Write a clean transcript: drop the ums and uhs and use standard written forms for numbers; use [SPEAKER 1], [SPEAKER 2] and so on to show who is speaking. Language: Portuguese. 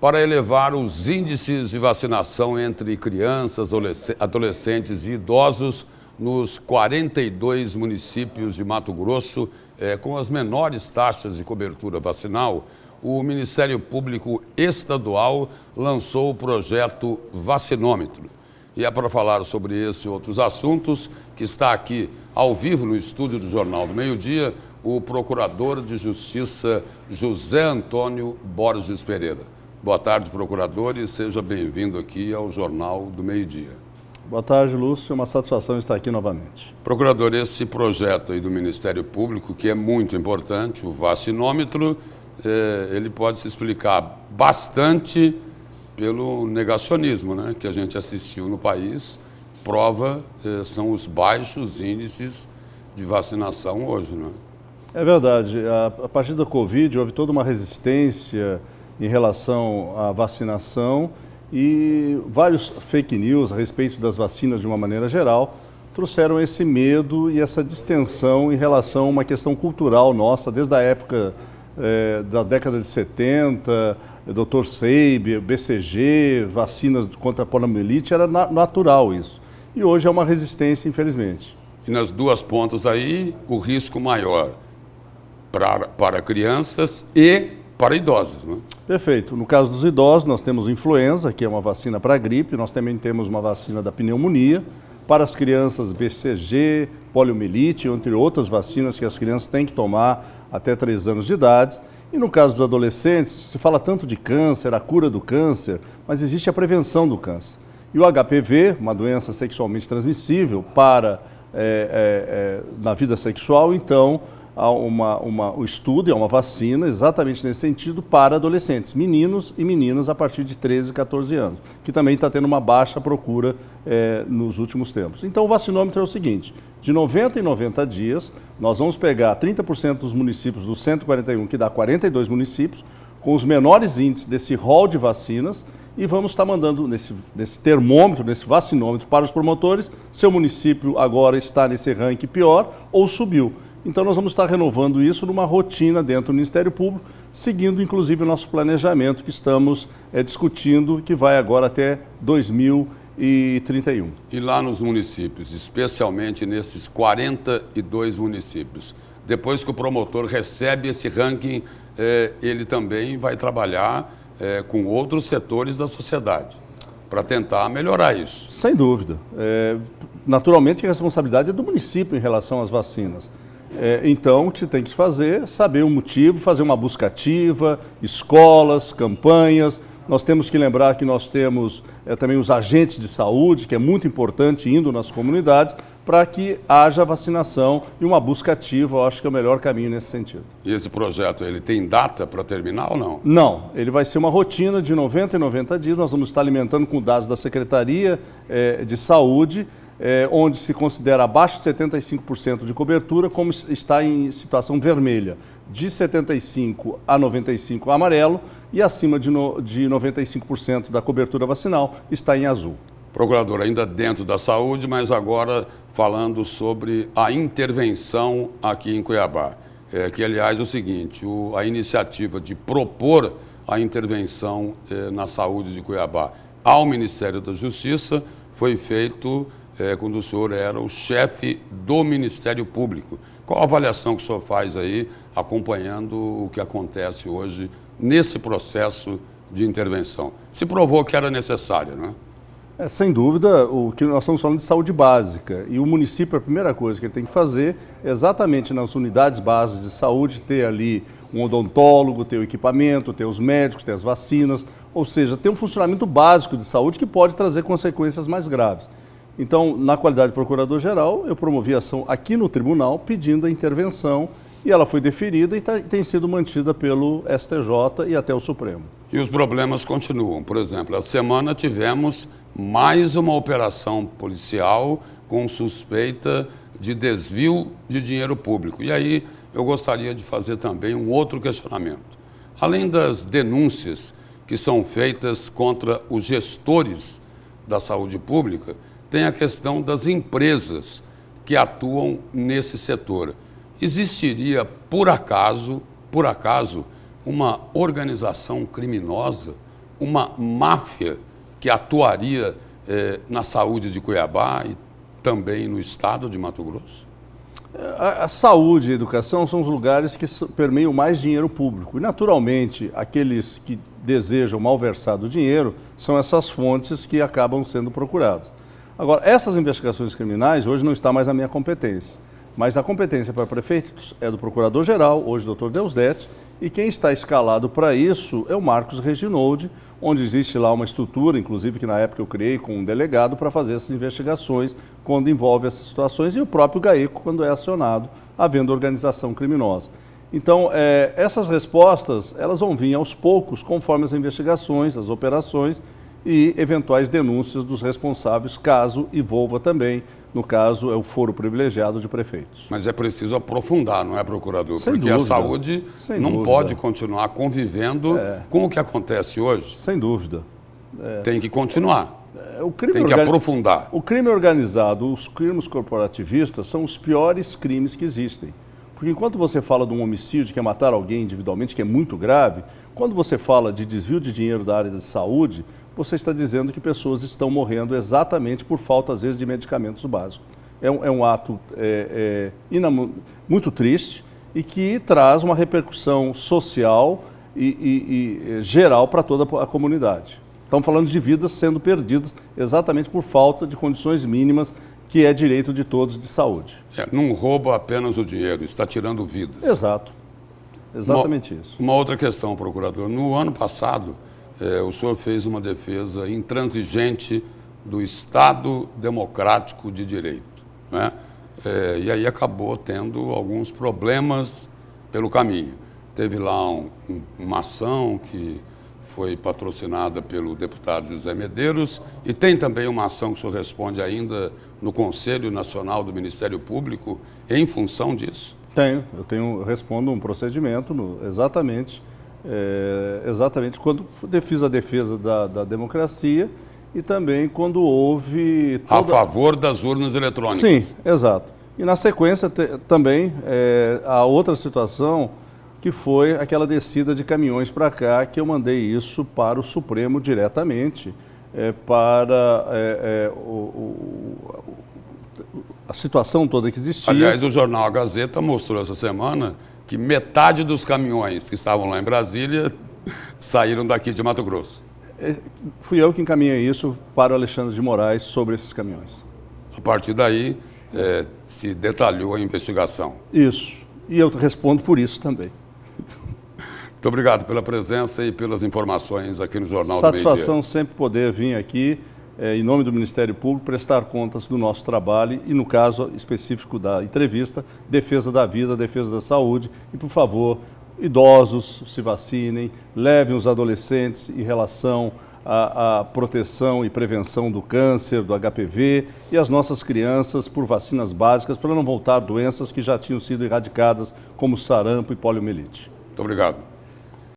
[SPEAKER 1] para elevar os índices de vacinação entre crianças, adolescentes e idosos nos 42 municípios de Mato Grosso, com as menores taxas de cobertura vacinal, o Ministério Público Estadual lançou o projeto Vacinômetro. E é para falar sobre esse e outros assuntos que está aqui ao vivo no estúdio do Jornal do Meio-Dia, o Procurador de Justiça José Antônio Borges Pereira. Boa tarde, procurador, e seja bem-vindo aqui ao Jornal do Meio-Dia.
[SPEAKER 2] Boa tarde, Lúcio. É uma satisfação estar aqui novamente.
[SPEAKER 1] Procurador, esse projeto aí do Ministério Público, que é muito importante, o vacinômetro, ele pode se explicar bastante pelo negacionismo, né, que a gente assistiu no país. Prova são os baixos índices de vacinação hoje, né?
[SPEAKER 2] É verdade. A partir da Covid houve toda uma resistência em relação à vacinação e vários fake news a respeito das vacinas de uma maneira geral trouxeram esse medo e essa distensão em relação a uma questão cultural nossa, desde a época da década de 70, Dr. Seib, BCG, vacinas contra a poliomielite, era natural isso. E hoje é uma resistência, infelizmente.
[SPEAKER 1] E nas duas pontas aí, o risco maior para crianças e para idosos, né?
[SPEAKER 2] Perfeito. No caso dos idosos, nós temos influenza, que é uma vacina para a gripe, nós também temos uma vacina da pneumonia. Para as crianças, BCG, poliomielite, entre outras vacinas que as crianças têm que tomar até 3 anos de idade. E no caso dos adolescentes, se fala tanto de câncer, a cura do câncer, mas existe a prevenção do câncer. E o HPV, uma doença sexualmente transmissível na vida sexual, então há o estudo, é uma vacina exatamente nesse sentido para adolescentes, meninos e meninas a partir de 13, 14 anos, que também está tendo uma baixa procura nos últimos tempos. Então o vacinômetro é o seguinte, de 90 em 90 dias, nós vamos pegar 30% dos municípios dos 141, que dá 42 municípios, com os menores índices desse rol de vacinas, e vamos estar mandando nesse termômetro, nesse vacinômetro para os promotores, seu município agora está nesse ranking pior ou subiu. Então nós vamos estar renovando isso numa rotina dentro do Ministério Público, seguindo inclusive o nosso planejamento que estamos discutindo, que vai agora até 2031.
[SPEAKER 1] E lá nos municípios, especialmente nesses 42 municípios, depois que o promotor recebe esse ranking, ele também vai trabalhar com outros setores da sociedade para tentar melhorar isso.
[SPEAKER 2] Sem dúvida. Naturalmente a responsabilidade é do município em relação às vacinas. Então, o que se tem que fazer, saber o motivo, fazer uma busca ativa, escolas, campanhas. Nós temos que lembrar que nós temos também os agentes de saúde, que é muito importante, indo nas comunidades, para que haja vacinação e uma busca ativa. Eu acho que é o melhor caminho nesse sentido.
[SPEAKER 1] E esse projeto, ele tem data para terminar ou não?
[SPEAKER 2] Não, ele vai ser uma rotina de 90 em 90 dias. Nós vamos estar alimentando com dados da Secretaria de Saúde, onde se considera abaixo de 75% de cobertura, como está em situação vermelha, de 75% a 95% amarelo e acima de 95% da cobertura vacinal está em azul.
[SPEAKER 1] Procurador, ainda dentro da saúde, mas agora falando sobre a intervenção aqui em Cuiabá, que aliás é o seguinte, a iniciativa de propor a intervenção na saúde de Cuiabá ao Ministério da Justiça foi feito quando o senhor era o chefe do Ministério Público. Qual a avaliação que o senhor faz aí, acompanhando o que acontece hoje nesse processo de intervenção? Se provou que era necessário, né?
[SPEAKER 2] Sem dúvida, o que nós estamos falando de saúde básica. E o município, a primeira coisa que ele tem que fazer é exatamente nas unidades básicas de saúde, ter ali um odontólogo, ter o equipamento, ter os médicos, ter as vacinas, ou seja, ter um funcionamento básico de saúde que pode trazer consequências mais graves. Então, na qualidade de procurador-geral, eu promovi a ação aqui no tribunal pedindo a intervenção e ela foi deferida e tem sido mantida pelo STJ e até o Supremo.
[SPEAKER 1] E os problemas continuam. Por exemplo, essa semana tivemos mais uma operação policial com suspeita de desvio de dinheiro público. E aí eu gostaria de fazer também um outro questionamento. Além das denúncias que são feitas contra os gestores da saúde pública, tem a questão das empresas que atuam nesse setor. Existiria, por acaso, uma organização criminosa uma máfia que atuaria na saúde de Cuiabá e também no estado de Mato Grosso?
[SPEAKER 2] A saúde e a educação são os lugares que permeiam mais dinheiro público. E, naturalmente, aqueles que desejam malversar do dinheiro são essas fontes que acabam sendo procuradas. Agora, essas investigações criminais hoje não está mais na minha competência. Mas a competência para prefeitos é do Procurador-Geral, hoje Dr. Deusdedit, e quem está escalado para isso é o Marcos Reginoldi, onde existe lá uma estrutura, inclusive que na época eu criei com um delegado para fazer essas investigações quando envolve essas situações, e o próprio GAECO quando é acionado, havendo organização criminosa. Então, essas respostas, elas vão vir aos poucos, conforme as investigações, as operações e eventuais denúncias dos responsáveis, caso envolva também, no caso, é o foro privilegiado de prefeitos.
[SPEAKER 1] Mas é preciso aprofundar, não é, procurador?
[SPEAKER 2] Sem
[SPEAKER 1] Porque
[SPEAKER 2] dúvida.
[SPEAKER 1] A saúde não pode continuar convivendo com o que acontece hoje.
[SPEAKER 2] Sem dúvida.
[SPEAKER 1] Tem que continuar.
[SPEAKER 2] Tem
[SPEAKER 1] que aprofundar.
[SPEAKER 2] O crime organizado, os crimes corporativistas são os piores crimes que existem. Porque enquanto você fala de um homicídio, que é matar alguém individualmente, que é muito grave, quando você fala de desvio de dinheiro da área de saúde, você está dizendo que pessoas estão morrendo exatamente por falta, às vezes, de medicamentos básicos. É um ato muito triste e que traz uma repercussão social e geral para toda a comunidade. Estamos falando de vidas sendo perdidas exatamente por falta de condições mínimas, que é direito de todos de saúde.
[SPEAKER 1] Não rouba apenas o dinheiro, está tirando vidas.
[SPEAKER 2] Exato. Exatamente isso.
[SPEAKER 1] Uma outra questão, procurador. No ano passado, o senhor fez uma defesa intransigente do Estado Democrático de Direito, né? E aí acabou tendo alguns problemas pelo caminho. Teve lá uma ação que foi patrocinada pelo deputado José Medeiros e tem também uma ação que o senhor responde ainda no Conselho Nacional do Ministério Público em função disso?
[SPEAKER 2] Eu respondo um procedimento exatamente quando fiz a defesa da democracia e também quando houve...
[SPEAKER 1] A favor das urnas eletrônicas.
[SPEAKER 2] Sim, exato. E na sequência também a outra situação que foi aquela descida de caminhões para cá, que eu mandei isso para o Supremo diretamente, para a situação toda que existia.
[SPEAKER 1] Aliás, o jornal A Gazeta mostrou essa semana que metade dos caminhões que estavam lá em Brasília saíram daqui de Mato Grosso.
[SPEAKER 2] Fui eu que encaminhei isso para o Alexandre de Moraes sobre esses caminhões.
[SPEAKER 1] A partir daí, se detalhou a investigação.
[SPEAKER 2] Isso. E eu respondo por isso também.
[SPEAKER 1] Muito obrigado pela presença e pelas informações aqui no Jornal do Meio-Dia.
[SPEAKER 2] Satisfação sempre poder vir aqui, em nome do Ministério Público, prestar contas do nosso trabalho e, no caso específico da entrevista, defesa da vida, defesa da saúde. E, por favor, idosos se vacinem, levem os adolescentes em relação à proteção e prevenção do câncer, do HPV e as nossas crianças por vacinas básicas para não voltar doenças que já tinham sido erradicadas, como sarampo e poliomielite.
[SPEAKER 1] Muito obrigado.